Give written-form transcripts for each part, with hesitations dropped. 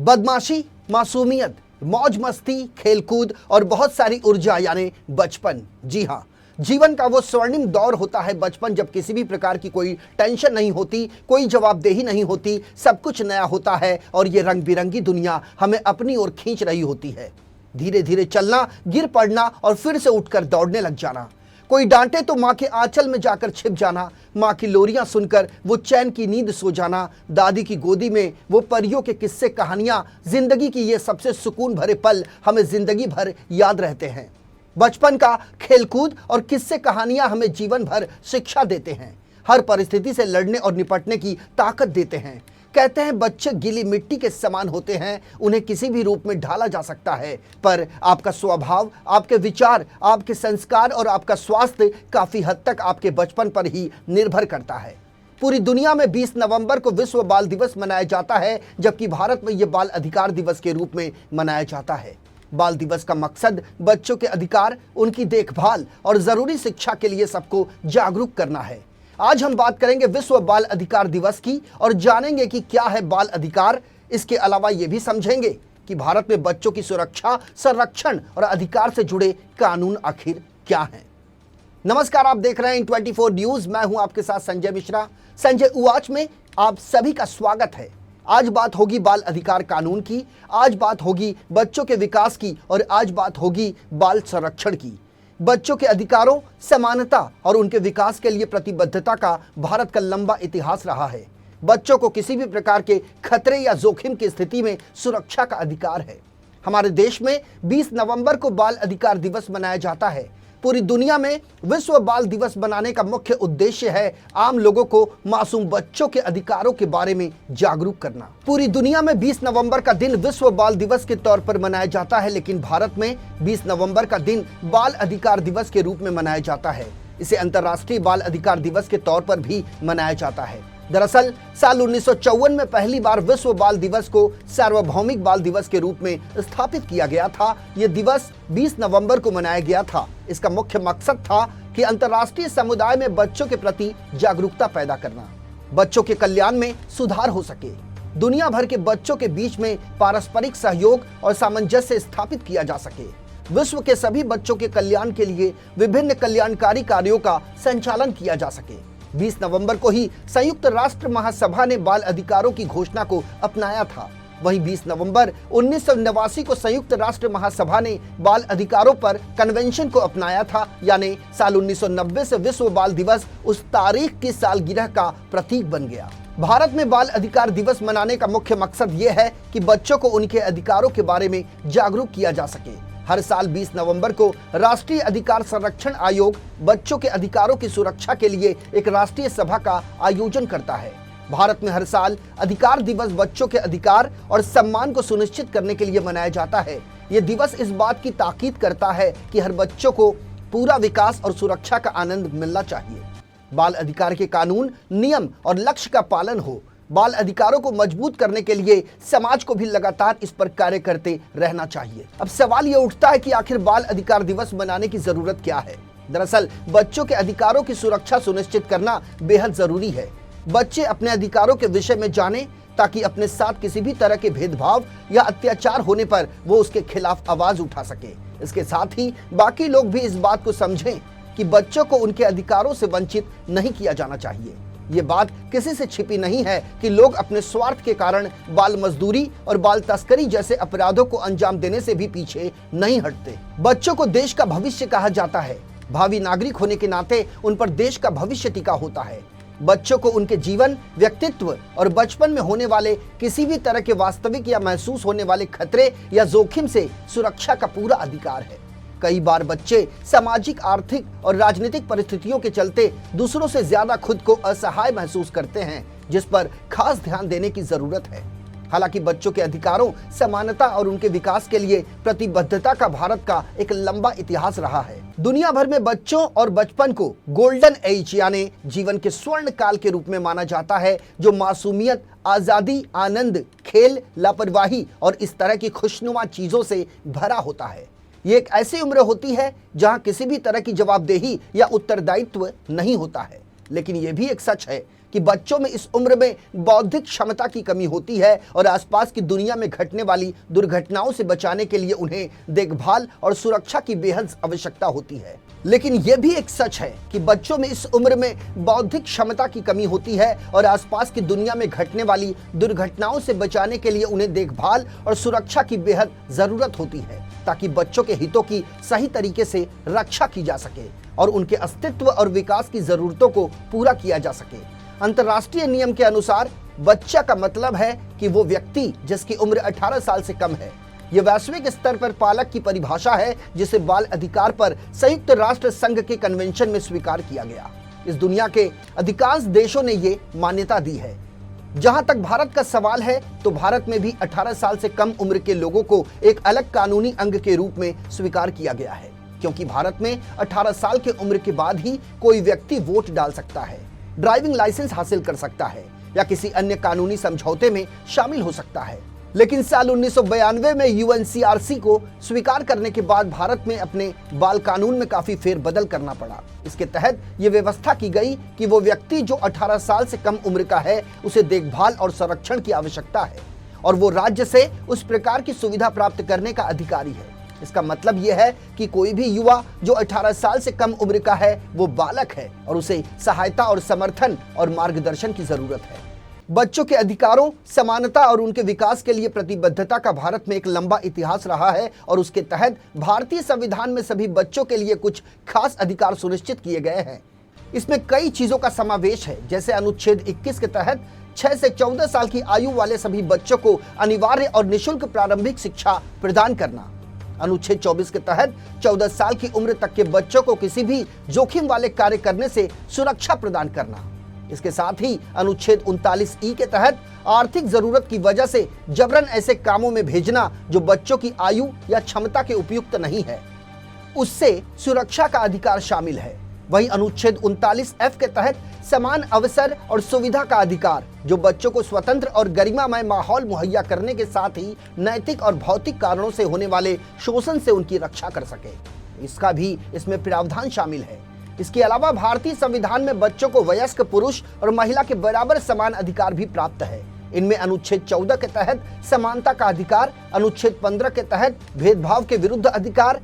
बदमाशी, मासूमियत, मौज मस्ती, खेलकूद और बहुत सारी ऊर्जा यानी बचपन। जी हाँ, जीवन का वो स्वर्णिम दौर होता है बचपन, जब किसी भी प्रकार की कोई टेंशन नहीं होती, कोई जवाबदेही नहीं होती, सब कुछ नया होता है और ये रंग बिरंगी दुनिया हमें अपनी ओर खींच रही होती है। धीरे धीरे चलना, गिर पड़ना और फिर से उठकर दौड़ने लग जाना। कोई डांटे तो माँ के आंचल में जाकर छिप जाना, माँ की लोरियां सुनकर वो चैन की नींद सो जाना, दादी की गोदी में वो परियों के किस्से कहानियां, जिंदगी की ये सबसे सुकून भरे पल हमें जिंदगी भर याद रहते हैं। बचपन का खेलकूद और किस्से कहानियां हमें जीवन भर शिक्षा देते हैं, हर परिस्थिति से लड़ने और निपटने की ताकत देते हैं। कहते हैं बच्चे गीली मिट्टी के समान होते हैं, उन्हें किसी भी रूप में ढाला जा सकता है, पर आपका स्वभाव, आपके विचार, आपके संस्कार और आपका स्वास्थ्य काफी हद तक आपके बचपन पर ही निर्भर करता है। पूरी दुनिया में 20 नवंबर को विश्व बाल दिवस मनाया जाता है, जबकि भारत में यह बाल अधिकार दिवस के रूप में मनाया जाता है। बाल दिवस का मकसद बच्चों के अधिकार, उनकी देखभाल और जरूरी शिक्षा के लिए सबको जागरूक करना है। आज हम बात करेंगे विश्व बाल अधिकार दिवस की और जानेंगे कि क्या है बाल अधिकार। इसके अलावा ये भी समझेंगे कि भारत में बच्चों की सुरक्षा, संरक्षण और अधिकार से जुड़े कानून आखिर क्या हैं। नमस्कार, आप देख रहे हैं इन24 न्यूज। मैं हूं आपके साथ संजय मिश्रा। संजय उवाच में आप सभी का स्वागत है। आज बात होगी बाल अधिकार कानून की, आज बात होगी बच्चों के विकास की और आज बात होगी बाल संरक्षण की। बच्चों के अधिकारों, समानता और उनके विकास के लिए प्रतिबद्धता का भारत का लंबा इतिहास रहा है। बच्चों को किसी भी प्रकार के खतरे या जोखिम की स्थिति में सुरक्षा का अधिकार है। हमारे देश में 20 नवंबर को बाल अधिकार दिवस मनाया जाता है। पूरी दुनिया में विश्व बाल दिवस मनाने का मुख्य उद्देश्य है आम लोगों को मासूम बच्चों के अधिकारों के बारे में जागरूक करना। पूरी दुनिया में 20 नवंबर का दिन विश्व बाल दिवस के तौर पर मनाया जाता है, लेकिन भारत में 20 नवंबर का दिन बाल अधिकार दिवस के रूप में मनाया जाता है। इसे अंतर्राष्ट्रीय बाल अधिकार दिवस के तौर पर भी मनाया जाता है। दरअसल साल 1954 में पहली बार विश्व बाल दिवस को सार्वभौमिक बाल दिवस के रूप में स्थापित किया गया था। यह दिवस 20 नवंबर को मनाया गया था। इसका मुख्य मकसद था कि अंतर्राष्ट्रीय समुदाय में बच्चों के प्रति जागरूकता पैदा करना, बच्चों के कल्याण में सुधार हो सके, दुनिया भर के बच्चों के बीच में पारस्परिक सहयोग और सामंजस्य स्थापित किया जा सके, विश्व के सभी बच्चों के कल्याण के लिए विभिन्न कल्याणकारी कार्यों का संचालन किया जा सके। 20 नवंबर को ही संयुक्त राष्ट्र महासभा ने बाल अधिकारों की घोषणा को अपनाया था। वहीं 20 नवंबर 1989 को संयुक्त राष्ट्र महासभा ने बाल अधिकारों पर कन्वेंशन को अपनाया था, यानी साल 1990 से विश्व बाल दिवस उस तारीख की सालगिरह का प्रतीक बन गया। भारत में बाल अधिकार दिवस मनाने का मुख्य मकसद ये है कि बच्चों को उनके अधिकारों के बारे में जागरूक किया जा सके। हर साल 20 नवंबर को राष्ट्रीय अधिकार संरक्षण आयोग बच्चों के अधिकारों की सुरक्षा के लिए एक राष्ट्रीय सभा का आयोजन करता है। भारत में हर साल अधिकार दिवस बच्चों के अधिकार और सम्मान को सुनिश्चित करने के लिए मनाया जाता है। यह दिवस इस बात की ताकीद करता है कि हर बच्चों को पूरा विकास और सुरक्षा का आनंद मिलना चाहिए। बाल अधिकार के कानून, नियम और लक्ष्य का पालन हो। बाल अधिकारों को मजबूत करने के लिए समाज को भी लगातार इस पर कार्य करते रहना चाहिए। अब सवाल ये उठता है कि आखिर बाल अधिकार दिवस मनाने की जरूरत क्या है। दरअसल बच्चों के अधिकारों की सुरक्षा सुनिश्चित करना बेहद जरूरी है। बच्चे अपने अधिकारों के विषय में जाने, ताकि अपने साथ किसी भी तरह के भेदभाव या अत्याचार होने पर वो उसके खिलाफ आवाज उठा सके। इसके साथ ही बाकी लोग भी इस बात को समझें कि बच्चों को उनके अधिकारों से वंचित नहीं किया जाना चाहिए। ये बात किसी से छिपी नहीं है कि लोग अपने स्वार्थ के कारण बाल मजदूरी और बाल तस्करी जैसे अपराधों को अंजाम देने से भी पीछे नहीं हटते। बच्चों को देश का भविष्य कहा जाता है। भावी नागरिक होने के नाते उन पर देश का भविष्य टिका होता है। बच्चों को उनके जीवन, व्यक्तित्व और बचपन में होने वाले किसी भी तरह के वास्तविक या महसूस होने वाले खतरे या जोखिम से सुरक्षा का पूरा अधिकार है। कई बार बच्चे सामाजिक, आर्थिक और राजनीतिक परिस्थितियों के चलते दूसरों से ज्यादा खुद को असहाय महसूस करते हैं, जिस पर खास ध्यान देने की जरूरत है। हालांकि बच्चों के अधिकारों, समानता और उनके विकास के लिए प्रतिबद्धता का भारत का एक लंबा इतिहास रहा है। दुनिया भर में बच्चों और बचपन को गोल्डन एज यानी जीवन के स्वर्ण काल के रूप में माना जाता है, जो मासूमियत, आजादी, आनंद, खेल, लापरवाही और इस तरह की खुशनुमा चीजों से भरा होता है। ये एक ऐसी उम्र होती है जहां किसी भी तरह की जवाबदेही या उत्तरदायित्व नहीं होता है। लेकिन यह भी एक सच है कि बच्चों में इस उम्र में बौद्धिक क्षमता की कमी होती है और आसपास की दुनिया में घटने वाली दुर्घटनाओं से बचाने के लिए उन्हें देखभाल और सुरक्षा की बेहद आवश्यकता होती है। लेकिन यह भी एक सच है कि बच्चों में इस उम्र में बौद्धिक क्षमता की कमी होती है और आसपास की दुनिया में घटने वाली दुर्घटनाओं से बचाने के लिए उन्हें देखभाल और सुरक्षा की बेहद जरूरत होती है, ताकि बच्चों के हितों की सही तरीके से रक्षा की जा सके और उनके अस्तित्व और विकास की जरूरतों को पूरा किया जा सके। अंतर्राष्ट्रीय नियम के अनुसार बच्चा का मतलब है कि वो व्यक्ति जिसकी उम्र 18 साल से कम है। यह वैश्विक स्तर पर पालक की परिभाषा है जिसे बाल अधिकार पर संयुक्त राष्ट्र संघ के कन्वेंशन में स्वीकार किया गया। इस दुनिया के अधिकांश देशों ने ये मान्यता दी है। जहां तक भारत का सवाल है तो भारत में भी 18 साल से कम उम्र के लोगों को एक अलग कानूनी अंग के रूप में स्वीकार किया गया है, क्योंकि भारत में 18 साल की उम्र के बाद ही कोई व्यक्ति वोट डाल सकता है, ड्राइविंग लाइसेंस हासिल कर सकता है या किसी अन्य कानूनी समझौते में शामिल हो सकता है। लेकिन साल 1992 में यूएनसीआरसी को स्वीकार करने के बाद भारत में अपने बाल कानून में काफी फेरबदल करना पड़ा। इसके तहत यह व्यवस्था की गई कि वो व्यक्ति जो 18 साल से कम उम्र का है उसे देखभाल और संरक्षण की आवश्यकता है और वो राज्य से उस प्रकार की सुविधा प्राप्त करने का अधिकारी है। इसका मतलब यह है कि कोई भी युवा जो 18 साल से कम उम्र का है वो बालक है और उसे सहायता और समर्थन और मार्गदर्शन की जरूरत है। बच्चों के अधिकारों, समानता और उनके विकास के लिए प्रतिबद्धता का भारत में एक लंबा इतिहास रहा है और उसके तहत भारतीय संविधान में सभी बच्चों के लिए कुछ खास अधिकार सुनिश्चित किए गए हैं। इसमें कई चीजों का समावेश है, जैसे अनुच्छेद 21 के तहत 6 से 14 साल की आयु वाले सभी बच्चों को अनिवार्य और निःशुल्क प्रारंभिक शिक्षा प्रदान करना। अनुच्छेद 24 के तहत 14 साल की उम्र तक के बच्चों को किसी भी जोखिम वाले कार्य करने से सुरक्षा प्रदान करना। इसके साथ ही अनुच्छेद 39E के तहत आर्थिक जरूरत की वजह से जबरन ऐसे कामों में भेजना जो बच्चों की आयु या क्षमता के उपयुक्त नहीं है, उससे सुरक्षा का अधिकार शामिल है। वहीं अनुच्छेद 39F के तहत समान अवसर और सुविधा का अधिकार, जो बच्चों को स्वतंत्र और गरिमामय माहौल मुहैया करने के साथ ही नैतिक और भौतिक कारणों से होने वाले शोषण से उनकी रक्षा कर सके, इसका भी इसमें प्रावधान शामिल है। इसके अलावा भारतीय संविधान में बच्चों को वयस्क पुरुष और महिला के बराबर समान अधिकार भी प्राप्त है। इनमें अनुच्छेद 14 के तहत समानता का अधिकार, अनुच्छेद 15 के तहत भेदभाव के विरुद्ध अधिकार,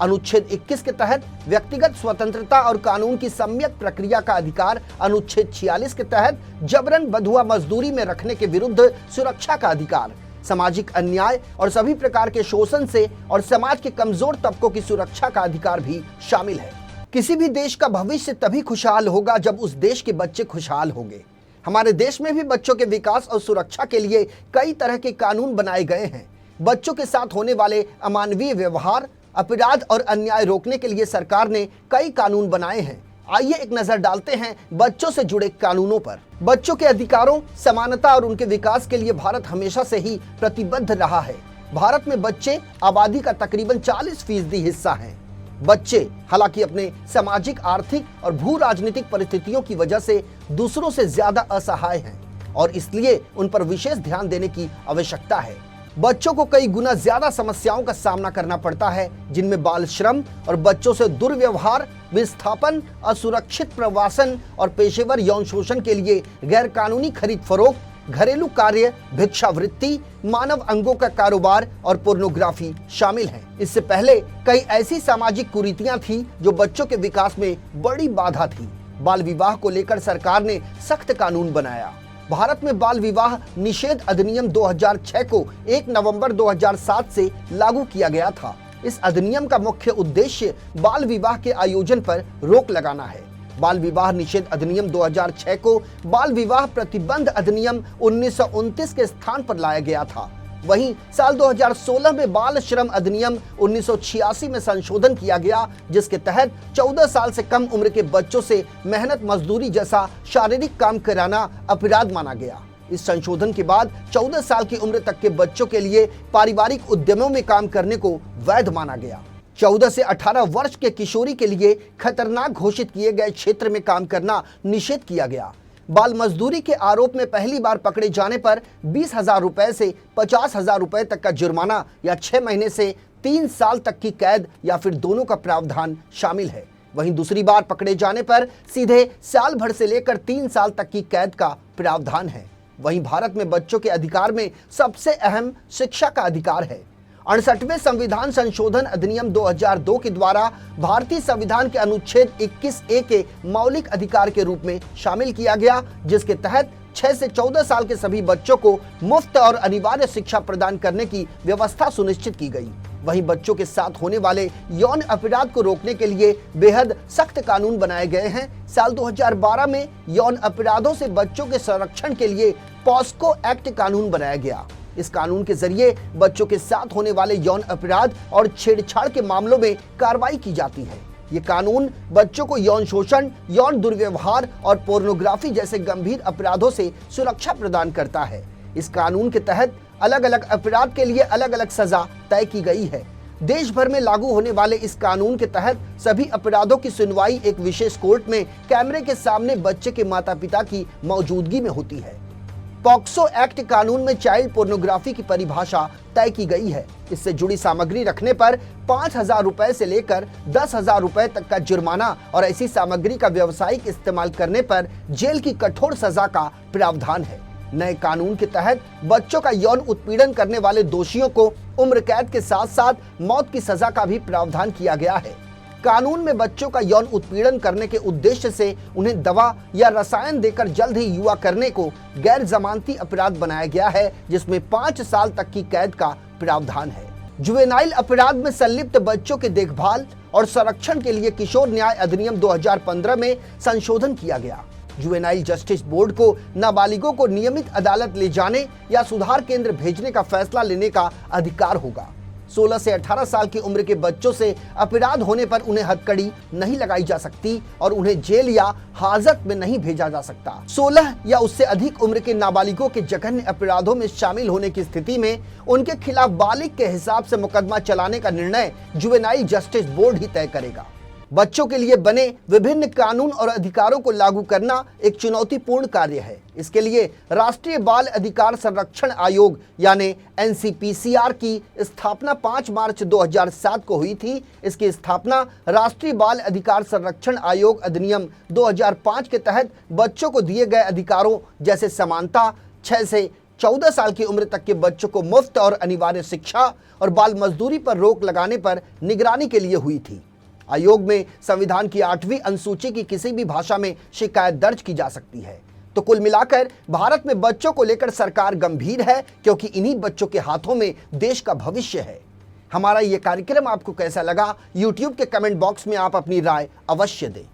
अनुच्छेद 21 के तहत व्यक्तिगत स्वतंत्रता और कानून की सम्यक प्रक्रिया का अधिकार, अनुच्छेद 46 के तहत जबरन बंधुआ मजदूरी में रखने के विरुद्ध सुरक्षा का अधिकार, सामाजिक अन्याय और सभी प्रकार के शोषण से और समाज के कमजोर तबकों की सुरक्षा का अधिकार भी शामिल है। किसी भी देश का भविष्य तभी खुशहाल होगा जब उस देश के बच्चे खुशहाल होंगे। हमारे देश में भी बच्चों के विकास और सुरक्षा के लिए कई तरह के कानून बनाए गए हैं। बच्चों के साथ होने वाले अमानवीय व्यवहार, अपराध और अन्याय रोकने के लिए सरकार ने कई कानून बनाए हैं। आइए एक नजर डालते हैं बच्चों से जुड़े कानूनों पर। बच्चों के अधिकारों, समानता और उनके विकास के लिए भारत हमेशा से ही प्रतिबद्ध रहा है। भारत में बच्चे आबादी का तकरीबन 40% हिस्सा हैं। बच्चे हालांकि अपने सामाजिक, आर्थिक और भू राजनीतिक परिस्थितियों की वजह से दूसरों से ज्यादा असहाय हैं और इसलिए उन पर विशेष ध्यान देने की आवश्यकता है। बच्चों को कई गुना ज्यादा समस्याओं का सामना करना पड़ता है, जिनमें बाल श्रम और बच्चों से दुर्व्यवहार, विस्थापन, असुरक्षित प्रवासन और पेशेवर यौन शोषण के लिए गैर कानूनी खरीद फरोख्त, घरेलू कार्य, भिक्षावृत्ति, मानव अंगों का कारोबार और पोर्नोग्राफी शामिल हैं। इससे पहले कई ऐसी सामाजिक कुरीतियां थी जो बच्चों के विकास में बड़ी बाधा थी। बाल विवाह को लेकर सरकार ने सख्त कानून बनाया। भारत में बाल विवाह निषेध अधिनियम 2006 को 1 नवंबर 2007 से लागू किया गया था। इस अधिनियम का मुख्य उद्देश्य बाल विवाह के आयोजन पर रोक लगाना है। बाल विवाह निषेध अधिनियम 2006 को बाल विवाह प्रतिबंध अधिनियम 1929 के स्थान पर लाया गया था। वहीं साल 2016 में बाल श्रम अधिनियम 1986 में संशोधन किया गया, जिसके तहत 14 साल से कम उम्र के बच्चों से मेहनत मजदूरी जैसा शारीरिक काम कराना अपराध माना गया। इस संशोधन के बाद 14 साल की उम्र तक के बच्चों के लिए पारिवारिक उद्यमों में काम करने को वैध माना गया। 14 से 18 वर्ष के किशोरी के लिए खतरनाक घोषित किए गए क्षेत्र में काम करना निषेध किया गया। बाल मजदूरी के आरोप में पहली बार पकड़े जाने पर 20,000 रुपए से 50,000 रुपए तक का जुर्माना या 6 महीने से 3 साल तक की कैद या फिर दोनों का प्रावधान शामिल है। वहीं दूसरी बार पकड़े जाने पर सीधे साल भर से लेकर 3 साल तक की कैद का प्रावधान है। वहीं भारत में बच्चों के अधिकार में सबसे अहम शिक्षा का अधिकार है। 68वें संविधान संशोधन अधिनियम 2002 के द्वारा भारतीय संविधान के अनुच्छेद 21A के मौलिक अधिकार के रूप में शामिल किया गया, जिसके तहत 6 से 14 साल के सभी बच्चों को मुफ्त और अनिवार्य शिक्षा प्रदान करने की व्यवस्था सुनिश्चित की गई। वहीं बच्चों के साथ होने वाले यौन अपराध को रोकने के लिए बेहद सख्त कानून बनाए गए हैं। साल 2012 में यौन अपराधों से बच्चों के संरक्षण के लिए पॉस्को एक्ट कानून बनाया गया। इस कानून के जरिए बच्चों के साथ होने वाले यौन अपराध और छेड़छाड़ के मामलों में कार्रवाई की जाती है। ये कानून बच्चों को यौन शोषण, यौन दुर्व्यवहार और पोर्नोग्राफी जैसे गंभीर अपराधों से सुरक्षा प्रदान करता है। इस कानून के तहत अलग अलग अपराध के लिए अलग अलग सजा तय की गई है। देश भर में लागू होने वाले इस कानून के तहत सभी अपराधों की सुनवाई एक विशेष कोर्ट में कैमरे के सामने बच्चे के माता पिता की मौजूदगी में होती है। पॉक्सो एक्ट कानून में चाइल्ड पोर्नोग्राफी की परिभाषा तय की गई है। इससे जुड़ी सामग्री रखने पर 5,000 रुपए से लेकर 10,000 रुपए तक का जुर्माना और ऐसी सामग्री का व्यावसायिक इस्तेमाल करने पर जेल की कठोर सजा का प्रावधान है। नए कानून के तहत बच्चों का यौन उत्पीड़न करने वाले दोषियों को उम्र कैद के साथ साथ मौत की सजा का भी प्रावधान किया गया है। कानून में बच्चों का यौन उत्पीड़न करने के उद्देश्य से उन्हें दवा या रसायन देकर जल्द ही युवा करने को गैर जमानती अपराध बनाया गया है, जिसमें 5 साल तक की कैद का प्रावधान है। जुवेनाइल अपराध में संलिप्त बच्चों के देखभाल और संरक्षण के लिए किशोर न्याय अधिनियम 2015 में संशोधन किया गया। जुवेनाइल जस्टिस बोर्ड को नाबालिगों को नियमित अदालत ले जाने या सुधार केंद्र भेजने का फैसला लेने का अधिकार होगा। 16 से 18 साल की उम्र के बच्चों से अपराध होने पर उन्हें हथकड़ी नहीं लगाई जा सकती और उन्हें जेल या हाजत में नहीं भेजा जा सकता। 16 या उससे अधिक उम्र के नाबालिगों के जघन्य अपराधों में शामिल होने की स्थिति में उनके खिलाफ बालिग के हिसाब से मुकदमा चलाने का निर्णय जुवेनाइल जस्टिस बोर्ड ही तय करेगा। बच्चों के लिए बने विभिन्न कानून और अधिकारों को लागू करना एक चुनौतीपूर्ण कार्य है। इसके लिए राष्ट्रीय बाल अधिकार संरक्षण आयोग यानी NCPCR की स्थापना 5 मार्च 2007 को हुई थी। इसकी स्थापना राष्ट्रीय बाल अधिकार संरक्षण आयोग अधिनियम 2005 के तहत बच्चों को दिए गए अधिकारों जैसे समानता, 6 से 14 साल की उम्र तक के बच्चों को मुफ्त और अनिवार्य शिक्षा और बाल मजदूरी पर रोक लगाने पर निगरानी के लिए हुई थी। आयोग में संविधान की 8वीं अनुसूची की किसी भी भाषा में शिकायत दर्ज की जा सकती है। तो कुल मिलाकर भारत में बच्चों को लेकर सरकार गंभीर है, क्योंकि इन्हीं बच्चों के हाथों में देश का भविष्य है। हमारा ये कार्यक्रम आपको कैसा लगा, YouTube के कमेंट बॉक्स में आप अपनी राय अवश्य दें।